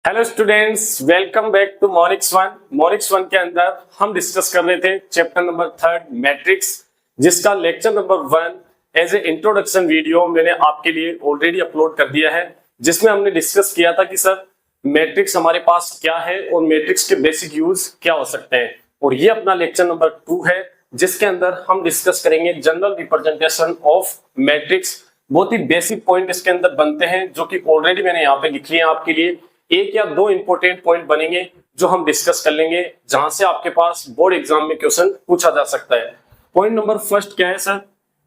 Hello students, welcome back to मॉनिक्स one. मॉनिक्स one के अंदर हम डिस्कस कर रहे थे चैप्टर नंबर 3 मैट्रिक्स, जिसका lecture number 1 as a introduction video मैंने आपके लिए ऑलरेडी अपलोड कर दिया है, जिसमें हमने डिस्कस किया था कि सर मैट्रिक्स हमारे पास क्या है और मैट्रिक्स के बेसिक यूज क्या हो सकते हैं। और ये अपना लेक्चर नंबर 2 है, जिसके अंदर हम डिस्कस करेंगे जनरल रिप्रेजेंटेशन ऑफ मैट्रिक्स। बहुत ही बेसिक पॉइंट इसके अंदर बनते हैं, जो कि ऑलरेडी मैंने यहाँ पे लिख लिए आपके लिए। एक या दो इंपॉर्टेंट पॉइंट बनेंगे जो हम डिस्कस कर लेंगे, जहां से आपके पास बोर्ड एग्जाम में क्वेश्चन पूछा जा सकता है। पॉइंट नंबर फर्स्ट क्या है सर,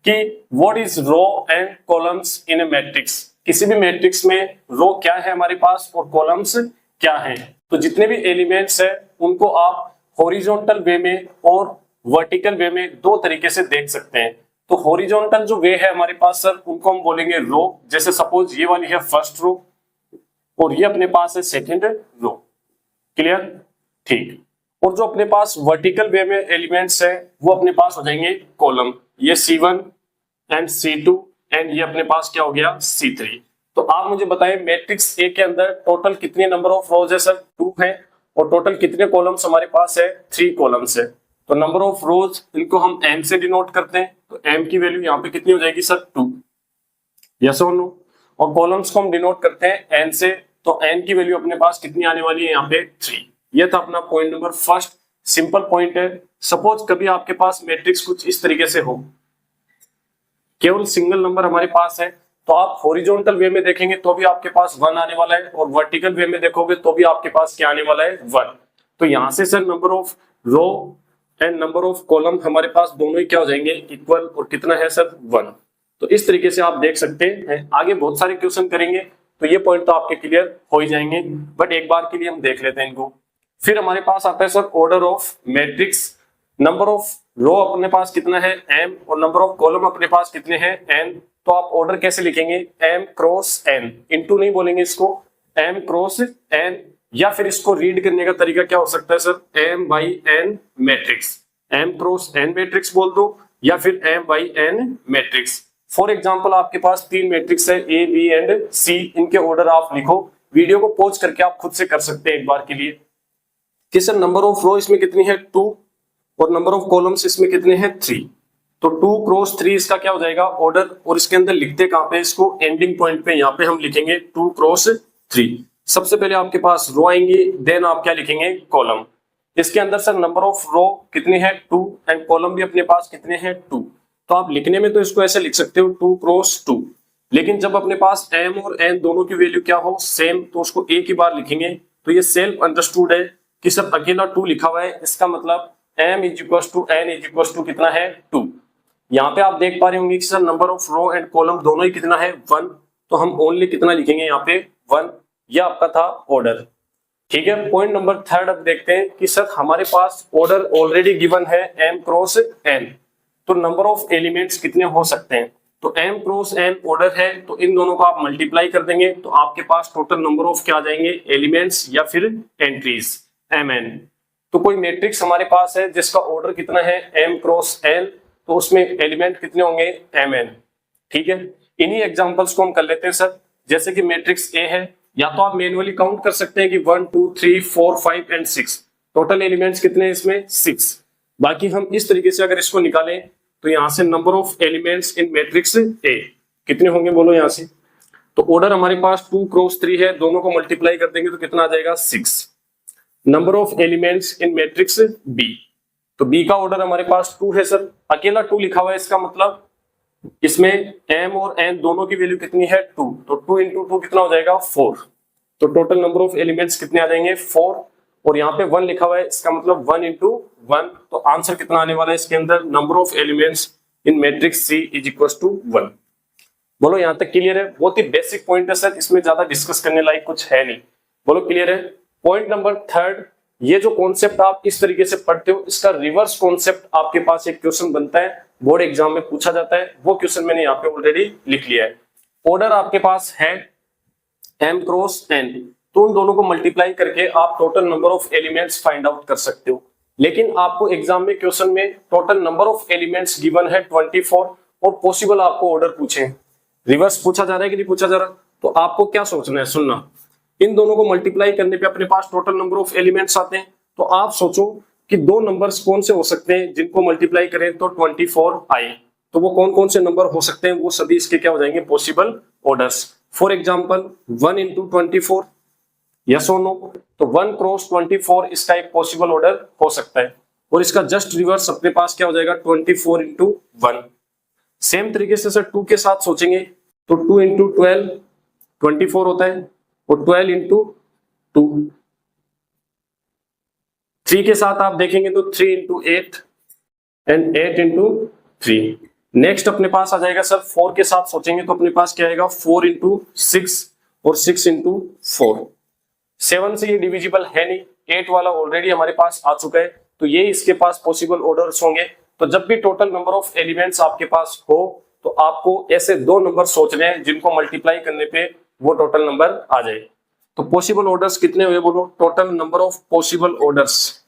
कि what is row and columns in a matrix. किसी भी मैट्रिक्स में रो क्या है हमारे पास और कॉलम्स क्या है। तो जितने भी एलिमेंट्स है उनको आप हॉरिजॉन्टल वे में और वर्टिकल वे में दो तरीके से देख सकते हैं। तो हॉरिजॉन्टल जो वे है हमारे पास सर, उनको हम बोलेंगे रो। जैसे सपोज ये वाली है फर्स्ट रो और ये अपने पास है सेकंड रो। क्लियर? ठीक। और जो अपने पास वर्टिकल वे में एलिमेंट्स है वो अपने पास हो जाएंगे कॉलम। ये C1 एंड C2 एंड ये अपने पास क्या हो गया C3। तो आप मुझे बताएं मैट्रिक्स ए के अंदर टोटल कितने नंबर ऑफ रोज है सर? 2 है। और टोटल कितने कॉलम्स हमारे पास है? 3 कॉलम्स है। तो नंबर ऑफ रोज इनको हम m से डिनोट करते हैं। तो m की वैल्यू यहाँ पे कितनी हो जाएगी सर? 2। यस और नो? और कॉलम्स को हम डिनोट करते हैं n से। तो n की वैल्यू अपने पास कितनी आने वाली है? यहाँ पे 3। ये था अपना point number first. Simple point है। सपोज कभी आपके पास मैट्रिक्स कुछ इस तरीके से हो, केवल सिंगल नंबर हमारे पास है, तो आप हॉरिजॉन्टल वे में देखेंगे तो भी आपके पास 1 आने वाला है, और वर्टिकल वे में देखोगे तो भी आपके पास क्या आने वाला है? 1। तो यहां से sir number of row and number of column हमारे पास दोनों ही क्या हो जाएंगे? इक्वल। और कितना है सर? 1। तो इस तरीके से आप देख सकते हैं। आगे बहुत सारे क्वेश्चन करेंगे तो ये पॉइंट तो आपके क्लियर हो ही जाएंगे, बट एक बार के लिए हम देख लेते हैं इनको। फिर हमारे पास आता है sir order of matrix. Number of row अपने पास कितना है? m। और नंबर ऑफ कॉलम अपने पास कितने हैं? n। तो आप ऑर्डर कैसे लिखेंगे? m cross n। इंटू नहीं बोलेंगे इसको, m क्रॉस n। या फिर इसको रीड करने का तरीका क्या हो सकता है sir? m by n matrix. m cross n matrix बोल दो, या फिर m by n matrix. For example आपके पास 3 मैट्रिक्स है A, B एंड C। इनके ऑर्डर आप लिखो। वीडियो को पॉज करके आप खुद से कर सकते हैं एक बार के लिए कि सर नंबर ऑफ रो इसमें कितनी है? 2। और नंबर ऑफ कॉलम्स इसमें कितने हैं? 3। तो 2 क्रॉस 3 इसका क्या हो जाएगा? ऑर्डर। और इसके अंदर लिखते कहां पे? इसको एंडिंग पॉइंट पे यहाँ पे हम लिखेंगे 2 क्रॉस 3। सबसे पहले आपके पास रो आएंगे, देन आप क्या लिखेंगे? कॉलम। इसके अंदर सर नंबर ऑफ रो कितनी है? 2 एंड कॉलम भी अपने पास कितने हैं? 2। तो आप लिखने में तो इसको ऐसे लिख सकते हो 2 क्रॉस 2, लेकिन जब अपने पास m और n दोनों की वैल्यू क्या हो? सेम, तो उसको एक ही बार लिखेंगे। तो ये सेल्फ अंडरस्टूड है कि सब अकेला 2 लिखा हुआ है, इसका मतलब m is equal to n is equal to कितना है? 2। यहाँ पे आप देख पा रहे होंगे कि sir number of row and column दोनों ही कितना है? 1। तो हम ओनली कितना लिखेंगे यहाँ पे? 1। यह आपका था ऑर्डर। ठीक है। पॉइंट नंबर 3 अब देखते हैं कि सर हमारे पास ऑर्डर ऑलरेडी गिवन है m क्रॉस n। तो नंबर ऑफ एलिमेंट्स कितने हो सकते हैं? तो m क्रॉस n ऑर्डर है, तो इन दोनों को आप मल्टीप्लाई कर देंगे तो आपके पास टोटल नंबर ऑफ क्या आ जाएंगे? एलिमेंट्स या फिर एंट्रीज mn। तो कोई मैट्रिक्स हमारे पास है जिसका ऑर्डर कितना है? m cross n। तो उसमें एलिमेंट कितने होंगे? mn। ठीक है। इन्हीं एग्जांपल्स को हम कर लेते हैं सर। जैसे कि मैट्रिक्स A है, या तो आप मैन्युअली काउंट कर सकते हैं कि 1 2 3 4 5 एंड 6। टोटल एलिमेंट्स कितने हैं इसमें? 6। बाकी हम इस तरीके से अगर इसको निकालें तो यहां से number of elements in matrix A कितने होंगे? बोलो यहां से। तो ऑर्डर हमारे पास 2 क्रॉस 3 है, दोनों को मल्टीप्लाई कर देंगे तो कितना आ जाएगा? 6। Number of elements in matrix B, तो बी का ऑर्डर हमारे पास 2 है सर। अकेला 2 लिखा हुआ है, इसका मतलब इसमें m और n दोनों की वैल्यू कितनी है? 2। तो 2 इंटू 2 कितना हो जाएगा? 4। तो टोटल नंबर ऑफ एलिमेंट्स कितने आ जाएंगे? 4। और यहाँ पे 1 लिखा हुआ है, इसका मतलब 1 इंटू 1। तो आंसर कितना आने वाला है इसके अंदर? Number of elements in matrix C is equal to 1। बोलो यहाँ तक क्लियर है? बहुत ही बेसिक पॉइंट है सर, इसमें ज्यादा डिस्कस करने लायक कुछ है नहीं। बोलो क्लियर है? पॉइंट नंबर 3, ये जो कॉन्सेप्ट आप इस तरीके से पढ़ते हो, इसका रिवर्स कॉन्सेप्ट आपके पास एक क्वेश्चन बनता है, बोर्ड एग्जाम में पूछा जाता है। वो क्वेश्चन मैंने यहाँ पे ऑलरेडी लिख लिया है। ऑर्डर आपके पास है m क्रॉस n, तो उन दोनों को मल्टीप्लाई करके आप total number of elements find out कर सकते हो। लेकिन आपको एग्जाम में क्वेश्चन में total number of elements given है 24, और पॉसिबल आपको ऑर्डर पूछे। रिवर्स पूछा जा रहा है कि नहीं पूछा जा रहा? तो आपको क्या सोचना है? सुनना, इन दोनों को मल्टीप्लाई करने पे अपने पास टोटल नंबर ऑफ एलिमेंट्स आते हैं। तो आप सोचो कि दो नंबर्स कौन से हो सकते हैं जिनको मल्टीप्लाई करें तो 24 आए, तो वो कौन कौन से नंबर हो सकते हैं, वो सभी इसके क्या हो जाएंगे, possible orders. For example 1 into 24, yes और नो, तो 1 क्रॉस 24 इसका एक पॉसिबल ऑर्डर हो सकता है। और इसका जस्ट रिवर्स अपने पास क्या हो जाएगा, 24 into 1। सेम तरीके से सर 2 के साथ सोचेंगे तो 2 into 12 24 होता है, और 12 into 2। 3 के साथ आप देखेंगे तो 3 into 8 एंड 8 into 3। नेक्स्ट अपने पास आ जाएगा सर 4 के साथ सोचेंगे तो अपने पास क्या आएगा, 4 into 6 और 6 into 4। 7 से ये डिविजिबल है नहीं, 8 वाला ऑलरेडी हमारे पास आ चुका है, तो ये इसके पास पॉसिबल ऑर्डर्स होंगे। तो जब भी टोटल नंबर ऑफ एलिमेंट्स आपके पास हो तो आपको ऐसे दो नंबर सोचने हैं जिनको मल्टीप्लाई करने पे वो टोटल नंबर आ जाए। तो पॉसिबल ऑर्डर्स कितने हुए बोलो, total number of possible orders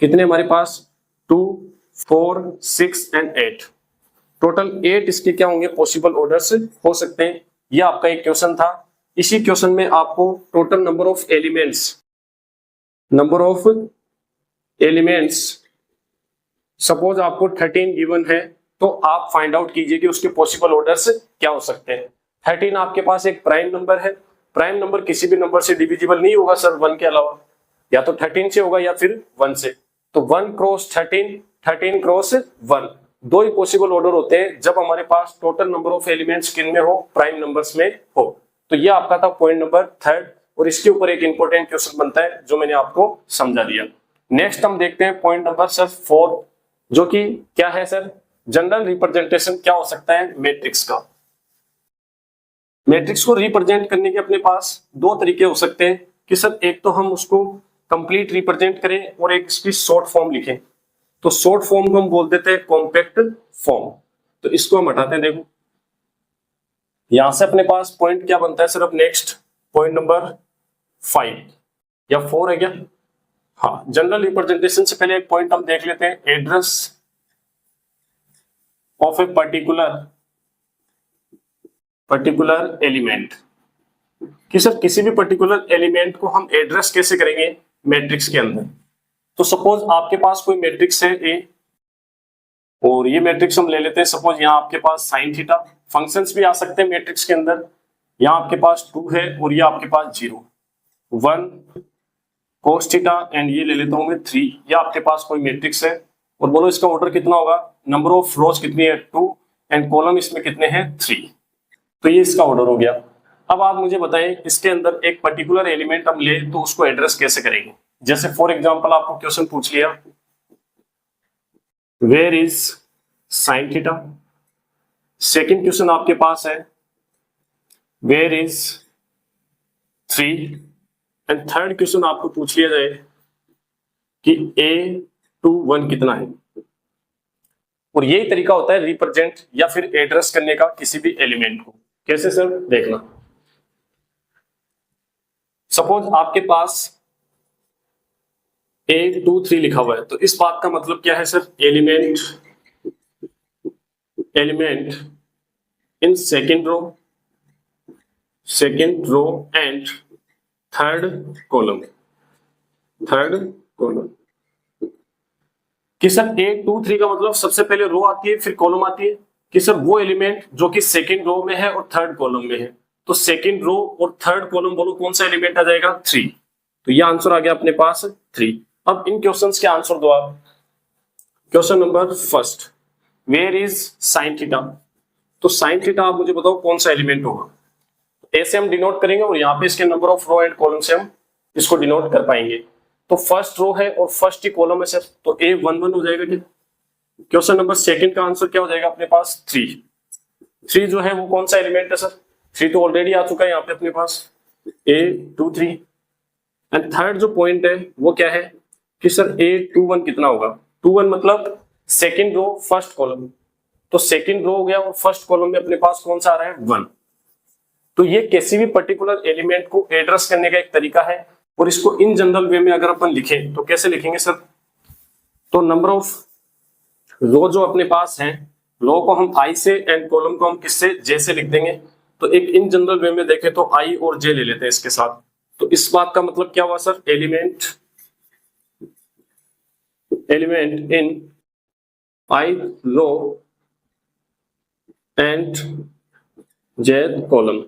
कितने हमारे पास, 2 4 6 एंड 8। टोटल 8 इसके क्या होंगे, पॉसिबल ऑर्डर्स हो सकते हैं। ये आपका एक क्वेश्चन था। इसी क्वेश्चन में आपको total number of elements suppose आपको 13 गिवन है, तो आप फाइंड आउट कीजिए कि उसके पॉसिबल ऑर्डर्स क्या हो सकते हैं। 13 आपके पास एक प्राइम नंबर है, प्राइम नंबर किसी भी नंबर से डिविजिबल नहीं होगा सर 1 के अलावा, या तो 13 से होगा या फिर 1 से। तो 1 क्रॉस 13, 13 क्रॉस 1, दो ही पॉसिबल ऑर्डर होते हैं जब हमारे पास टोटल नंबर ऑफ एलिमेंट्स किन में हो, प्राइम नंबर्स में हो। तो ये आपका था पॉइंट नंबर 3, और इसके ऊपर एक इंपॉर्टेंट क्वेश्चन बनता है जो मैंने आपको समझा दिया। नेक्स्ट हम देखते हैं पॉइंट नंबर सर 4, जो कि क्या है सर, जनरल रिप्रेजेंटेशन क्या हो सकता है मैट्रिक्स का। मैट्रिक्स को रिप्रेजेंट करने के अपने पास दो तरीके हो सकते हैं कि सर एक तो हम उसको कंप्लीट रिप्रेजेंट करें और एक इसकी शॉर्ट फॉर्म लिखें। तो शॉर्ट फॉर्म को हम बोल देते हैं कॉम्पैक्ट फॉर्म। तो इसको हम हटाते हैं, देखो यहां से अपने पास पॉइंट क्या बनता है सर, अब नेक्स्ट पॉइंट नंबर 5 या 4 है क्या, हाँ। जनरल रिप्रेजेंटेशन से पहले एक पॉइंट हम देख लेते हैं, address of a particular element, कि सर किसी भी पर्टिकुलर एलिमेंट को हम एड्रेस कैसे करेंगे मैट्रिक्स के अंदर। तो सपोज आपके पास कोई मैट्रिक्स है ए, और ये मैट्रिक्स हम ले लेते हैं, सपोज यहाँ आपके पास साइन थीटा, फंक्शंस भी आ सकते हैं मैट्रिक्स के अंदर। यहाँ आपके पास 2 है और ये आपके पास 0 1 cos थीटा, एंड ये ले लेता हूं मैं 3। ये आपके पास कोई मैट्रिक्स है, और बोलो इसका ऑर्डर कितना होगा, नंबर ऑफ रोज कितनी है 2, एंड कॉलम इसमें कितने हैं 3। तो ये इसका ऑर्डर हो गया। अब आप मुझे बताएं इसके अंदर एक पर्टिकुलर एलिमेंट हम ले तो उसको एड्रेस कैसे करेंगे। जैसे फॉर एग्जांपल आपको क्वेश्चन पूछ लिया, where is sine theta. Second question आपके पास है, where is 3, and third question आपको पूछ लिया जाए कि A21 कितना है। और यही तरीका होता है रिप्रेजेंट या फिर एड्रेस करने का किसी भी एलिमेंट को। कैसे सर, देखना सपोज आपके पास A23 लिखा हुआ है, तो इस बात का मतलब क्या है sir, element in second row and third column कि सर A23 का मतलब सबसे पहले रो आती है फिर कॉलम आती है, कि सर वो एलिमेंट जो कि सेकेंड रो में है और थर्ड कॉलम में है। तो सेकेंड रो और थर्ड कॉलम बोलो कौन सा एलिमेंट आ जाएगा, 3। तो ये आंसर आ गया अपने पास 3। अब इन क्वेश्चंस के आंसर दो आप। Question number first, where is sine theta. तो साइन थीटा आप मुझे बताओ कौन सा एलिमेंट होगा। ऐसे हम डिनोट करेंगे और यहाँ पे इसके number of row and column से हम इसको डिनोट कर पाएंगे। तो फर्स्ट रो है और फर्स्ट ही कॉलम है सर, तो A11 हो जाएगा क्या। क्वेश्चन नंबर सेकंड का आंसर क्या हो जाएगा अपने पास, 3 जो है वो कौन सा एलिमेंट है सर, 3 तो ऑलरेडी आ चुका है यहाँ पे अपने पास, A23। एंड थर्ड जो पॉइंट है वो क्या है कि सर A21 कितना होगा, 21 मतलब सेकेंड रो फर्स्ट कॉलम। तो सेकेंड रो हो गया और फर्स्ट कॉलम में अपने पास कौन सा आ रहा है, 1। तो ये किसी भी पर्टिकुलर एलिमेंट को एड्रेस करने का एक तरीका है। और इसको इन जनरल वे में अगर अपन लिखें तो कैसे लिखेंगे सर, तो नंबर ऑफ रो जो अपने पास है, रो को हम I से एंड कॉलम को हम किससे, J से लिख देंगे। तो एक इन जनरल वे में देखें तो I और J ले लेते हैं इसके साथ। तो इस बात का मतलब क्या हुआ sir, element in i row एंड jth कॉलम।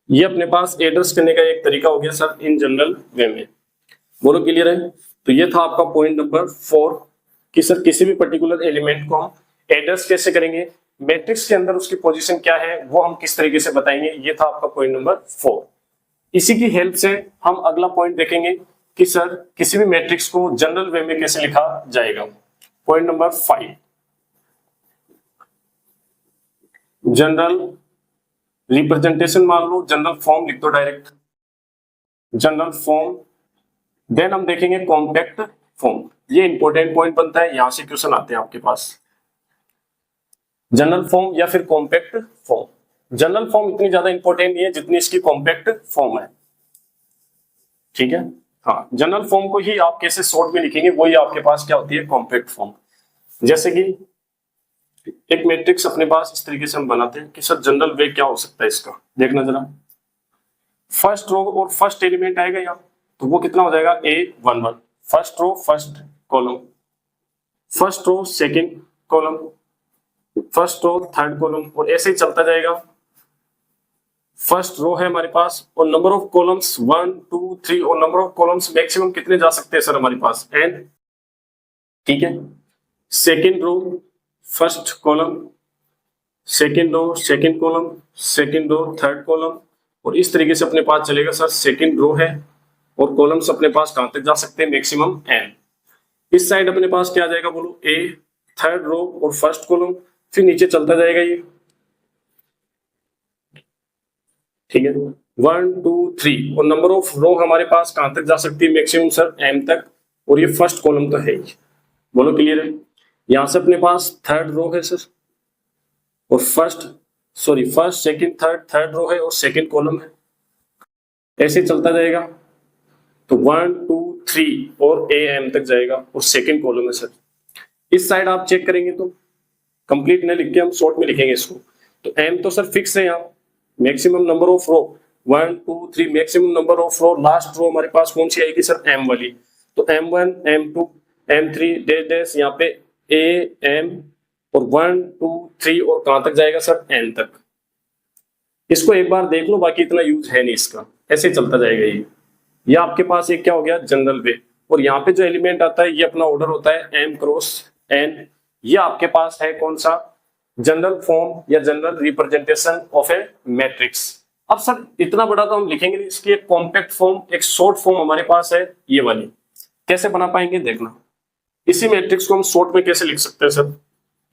ये अपने पास एड्रेस करने का एक तरीका हो गया सर इन जनरल वे में। बोलो क्लियर है? तो ये था आपका पॉइंट नंबर 4 कि सर किसी भी पर्टिकुलर एलिमेंट को हम एड्रेस कैसे करेंगे, मैट्रिक्स के अंदर उसकी पोजीशन क्या है वो हम किस तरीके से बताएंगे। ये था आपका पॉइंट नंबर 4। इसी की हेल्प से हम अगला पॉइंट देखेंगे कि सर किसी भी मैट्रिक्स को जनरल वे में कैसे लिखा जाएगा। पॉइंट नंबर 5, जनरल रिप्रेजेंटेशन मान लो, जनरल फॉर्म लिख दो डायरेक्ट, जनरल फॉर्म। देन हम देखेंगे कॉम्पैक्ट फॉर्म। ये इंपॉर्टेंट पॉइंट बनता है, यहां से क्वेश्चन आते हैं आपके पास। जनरल फॉर्म या फिर कॉम्पैक्ट फॉर्म। जनरल फॉर्म इतनी ज्यादा इंपॉर्टेंट नहीं है जितनी इसकी कॉम्पैक्ट फॉर्म है, ठीक है। हाँ, जनरल फॉर्म को ही आप कैसे शॉर्ट में लिखेंगे वही आपके पास क्या होती है, कॉम्पैक्ट फॉर्म। जैसे कि एक मैट्रिक्स अपने पास इस तरीके से हम बनाते हैं कि सर जनरल वे क्या हो सकता है इसका, देखना जरा। फर्स्ट रो और फर्स्ट एलिमेंट आएगा यहाँ, तो वो कितना हो जाएगा, A11। First row first column, first row second column, first row third column, और ऐसे ही चलता जाएगा। फर्स्ट रो है हमारे पास और नंबर ऑफ कॉलम्स 1 2 3, और नंबर ऑफ कॉलम्स मैक्सिमम कितने जा सकते हैं सर हमारे पास, n, ठीक है। Second row first column, second row second column, second row third column, और इस तरीके से अपने पास चलेगा सर। सेकंड रो है और कॉलम्स अपने पास कहां तक जा सकते हैं, मैक्सिमम n। इस साइड अपने पास क्या आ जाएगा बोलो, A, थर्ड रो और फर्स्ट कॉलम, फिर नीचे चलता जाएगा ये, ठीक है, 1 2 3, और नंबर ऑफ रो हमारे पास कहां तक जा सकती है, मैक्सिमम सर m तक, और ये फर्स्ट कॉलम तो है ही। बोलो क्लियर है? यहां से अपने पास थर्ड रो है सर, और फर्स्ट सेकंड थर्ड रो है और सेकंड कॉलम है, ऐसे चलता जाएगा। तो 1 2 3 और am तक जाएगा और सेकंड कॉलम है सर। इस साइड आप चेक करेंगे तो कंप्लीट नहीं लिख के हम शॉर्ट में लिखेंगे इसको, तो m तो सर फिक्स है यहाँ। Maximum number of row 1 2 3, maximum number of row, last row हमारे पास कौन सी आएगी सर, m वाली। तो m1 m2 m3 dash dash, यहाँ पे a m और 1 2 3, और कहां तक जाएगा सर, n तक। इसको एक बार देख लो, बाकी इतना यूज है नहीं इसका, ऐसे चलता जाएगा ये आपके पास एक क्या हो गया, जनरल वे। और यहाँ पे जो एलिमेंट आता है ये अपना ऑर्डर होता है m क्रॉस n। ये आपके पास है कौन सा, जनरल फॉर्म या general representation of A matrix. अब सर इतना बड़ा तो हम लिखेंगे नहीं, इसकी एक कॉम्पैक्ट फॉर्म, एक शॉर्ट फॉर्म हमारे पास है ये वाली। कैसे बना पाएंगे देखना। इसी मैट्रिक्स को हम शॉर्ट में कैसे लिख सकते हैं sir,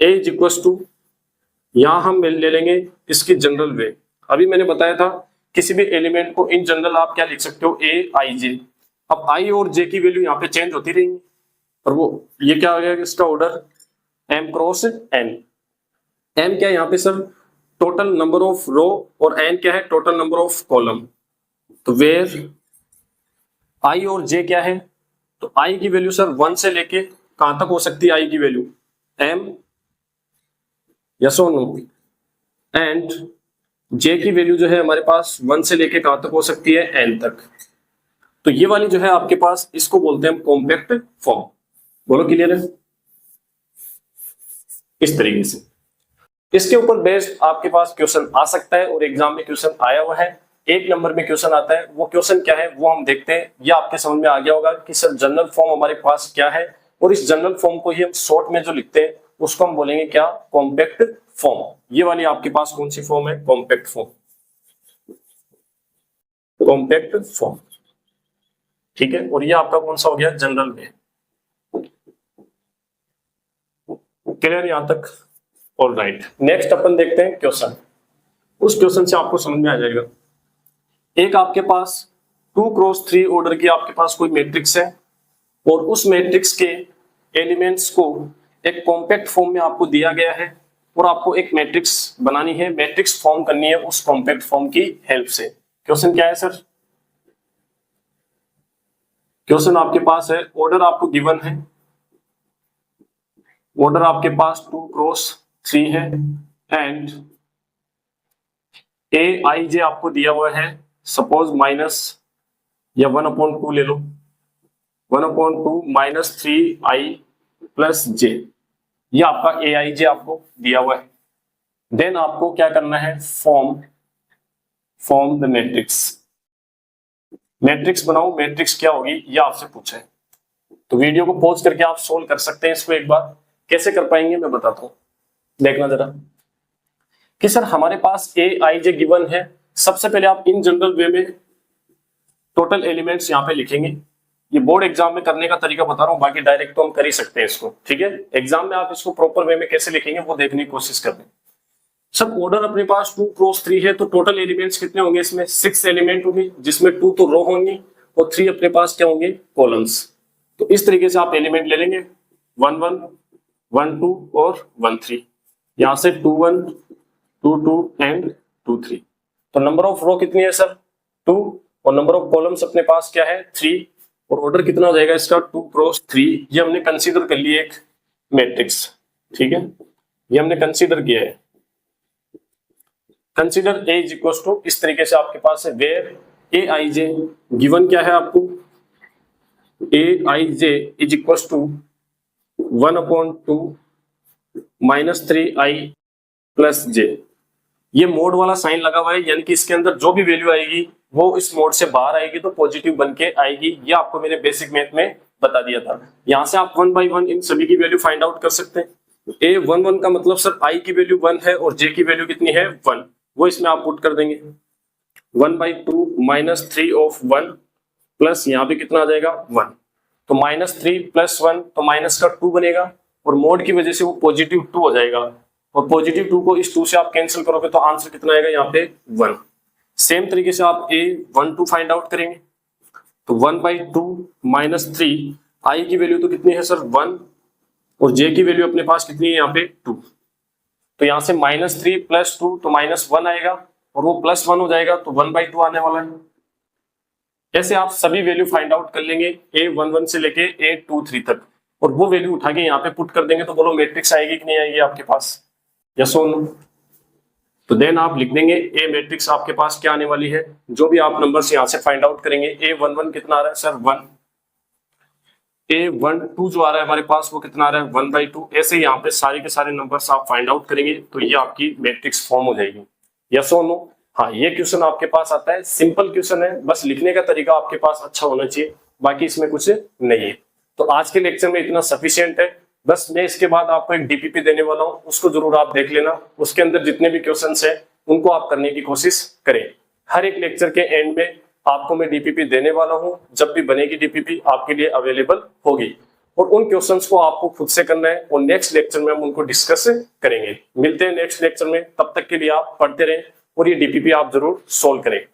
A is equal to, यहां हम ले लेंगे इसकी जनरल वे। अभी मैंने बताया था किसी भी एलिमेंट को इन जनरल आप क्या लिख सकते हो, A I J। अब I और J की वैल्यू यहाँ पे चेंज होती रहेंगी, और वो ये क्या आ गया इसका order m cross n। m क्या है यहाँ पे सर, टोटल नंबर ऑफ रो, और n क्या है, टोटल नंबर ऑफ कॉलम। तो वेयर I और J क्या है, तो I की वैल्यू सर 1 से लेके कहां तक हो सकती है, I की वैल्यू m, यस और नो, एंड J की वैल्यू जो है हमारे पास 1 से लेके कहां तक हो सकती है, n तक। तो ये वाली जो है आपके पास, इसको बोलते हैं हम कॉम्पैक्ट फॉर्म। बोलो क्लियर है? इस तरीके से इसके ऊपर बेस्ड आपके पास क्वेश्चन आ सकता है, और एग्जाम में क्वेश्चन आया हुआ है, 1 नंबर में क्वेश्चन आता है। वो क्वेश्चन क्या है वो हम देखते हैं। ये आपके समझ में आ गया होगा कि सर जनरल फॉर्म हमारे पास क्या है, और इस जनरल फॉर्म को ही हम शॉर्ट में जो लिखते हैं उसको हम बोलेंगे क्या, कॉम्पैक्ट फॉर्म। ये वाली आपके पास कौन सी फॉर्म है, कॉम्पैक्ट फॉर्म, कॉम्पैक्ट फॉर्म, ठीक है। और ये आपका कौन सा हो गया, जनरल में। क्लियर यहां तक? ऑल राइट, नेक्स्ट अपन देखते हैं क्वेश्चन। उस क्वेश्चन से आपको समझ में आ जाएगा। एक आपके पास 2 क्रॉस 3 ऑर्डर की आपके पास कोई मैट्रिक्स है, और उस मैट्रिक्स के एलिमेंट्स को एक कॉम्पैक्ट फॉर्म में आपको दिया गया है, और आपको एक मैट्रिक्स बनानी है, मैट्रिक्स फॉर्म करनी है उस कॉम्पैक्ट फॉर्म की हेल्प से। क्वेश्चन क्या है सर, क्वेश्चन आपके पास है, ऑर्डर आपको गिवन है, ऑर्डर आपके पास 2 क्रॉस 3 है, एंड A I J आपको दिया हुआ है सपोज माइनस या 1/2 ले लो, 1/2 माइनस 3i प्लस जे, ये आपका aij आपको दिया हुआ है। देन आपको क्या करना है, फॉर्म द मैट्रिक्स। मैट्रिक्स बनाओ, मैट्रिक्स क्या होगी ये आपसे पूछा है, तो वीडियो को पॉज करके आप सोल्व कर सकते हैं इसको। एक बार कैसे कर पाएंगे मैं बताता हूं, देखना जरा कि सर हमारे पास aij गिवन है। सबसे पहले आप इन जनरल वे में टोटल एलिमेंट्स यहाँ पे लिखेंगे। ये बोर्ड एग्जाम में करने का तरीका बता रहा हूँ, बाकी डायरेक्ट तो हम कर ही सकते हैं इसको, ठीक है। एग्जाम में आप इसको प्रॉपर वे में कैसे लिखेंगे वो देखने की कोशिश कर रहे हैं। सब ऑर्डर अपने पास 2 क्रॉस 3 है, तो टोटल एलिमेंट्स कितने होंगे इसमें, 6 एलिमेंट होंगे, जिसमें 2 तो रो होंगी और 3 अपने पास क्या होंगे, कॉलम्स। तो इस तरीके से आप एलिमेंट ले लेंगे, 1 1 1 2 और 1 3, यहां से 2 1 2 2 एंड 2 3। तो नंबर ऑफ रो कितनी है सर, 2, और नंबर ऑफ कॉलम्स अपने पास क्या है, 3, और ऑर्डर कितना हो जाएगा इसका, 2 क्रॉस 3। ये हमने कंसीडर कर लिया एक मैट्रिक्स, ठीक है, ये हमने कंसीडर किया है। Consider A is equal to, इस तरीके से आपके पास है, वेयर aij गिवन क्या है आपको, aij is equal to 1/2 minus 3i plus j। ये मोड वाला साइन लगा हुआ है, यानी कि इसके अंदर जो भी वैल्यू आएगी वो इस मोड से बाहर आएगी तो पॉजिटिव बन के आएगी। ये आपको मैंने बेसिक मैथ में बता दिया था। यहां से आप 1 बाई 1 इन सभी की वैल्यू फाइंड आउट कर सकते हैं। a11 का मतलब सर i की वैल्यू 1 है और j की वैल्यू कितनी है, 1, वो इसमें आप पुट कर देंगे। 1/2 माइनस 3 ऑफ 1 प्लस यहाँ पे कितना आ जाएगा, 1, तो -3 + 1 तो माइनस का 2 बनेगा, और मोड की वजह से वो पॉजिटिव 2 हो जाएगा, और पॉजिटिव 2 को इस 2 से आप कैंसिल करोगे तो आंसर कितना आएगा यहाँ पे, 1। सेम तरीके से आप a12 फाइंड आउट करेंगे, तो 1/2 माइनस 3, i की वैल्यू तो कितनी है सर, 1, और j की वैल्यू अपने पास कितनी है यहाँ पे, 2। तो यहाँ से -3 + 2 तो -1 आएगा, और वो +1 हो जाएगा तो 1/2 आने वाला है। ऐसे आप सभी वैल्यू फाइंड आउट कर लेंगे a11 से लेके a23 तक, और वो वैल्यू उठा के यहाँ पे पुट कर देंगे, तो बोलो मैट्रिक्स आएगी कि नहीं आएगी आपके पास, यस और नो। तो देन आप लिख देंगे ए मैट्रिक्स आपके पास क्या आने वाली है, जो भी आप नंबर्स यहाँ से फाइंड आउट करेंगे। a11 कितना आ रहा है सर, 1, a12 जो आ रहा है हमारे पास वो कितना आ रहा है, 1/2। ऐसे यहाँ पे सारे के सारे नंबर्स आप फाइंड आउट करेंगे तो ये आपकी मैट्रिक्स फॉर्म हो जाएगी, यस और नो। हाँ, ये क्वेश्चन आपके पास आता है, सिंपल क्वेश्चन है, बस लिखने का तरीका आपके पास अच्छा होना चाहिए, बाकी इसमें कुछ नहीं है। तो आज के लेक्चर में इतना सफिशिएंट है। बस मैं इसके बाद आपको एक डीपीपी देने वाला हूँ, उसको जरूर आप देख लेना। उसके अंदर जितने भी क्वेश्चंस हैं उनको आप करने की कोशिश करें। हर एक लेक्चर के एंड में आपको मैं डीपीपी देने वाला हूँ, जब भी बनेगी डीपीपी आपके लिए अवेलेबल होगी, और उन क्वेश्चंस को आपको खुद से करना है, और नेक्स्ट लेक्चर में हम उनको डिस्कस करेंगे। मिलते हैं नेक्स्ट लेक्चर में, तब तक के लिए आप पढ़ते रहें और ये डीपीपी आप जरूर सोल्व करें।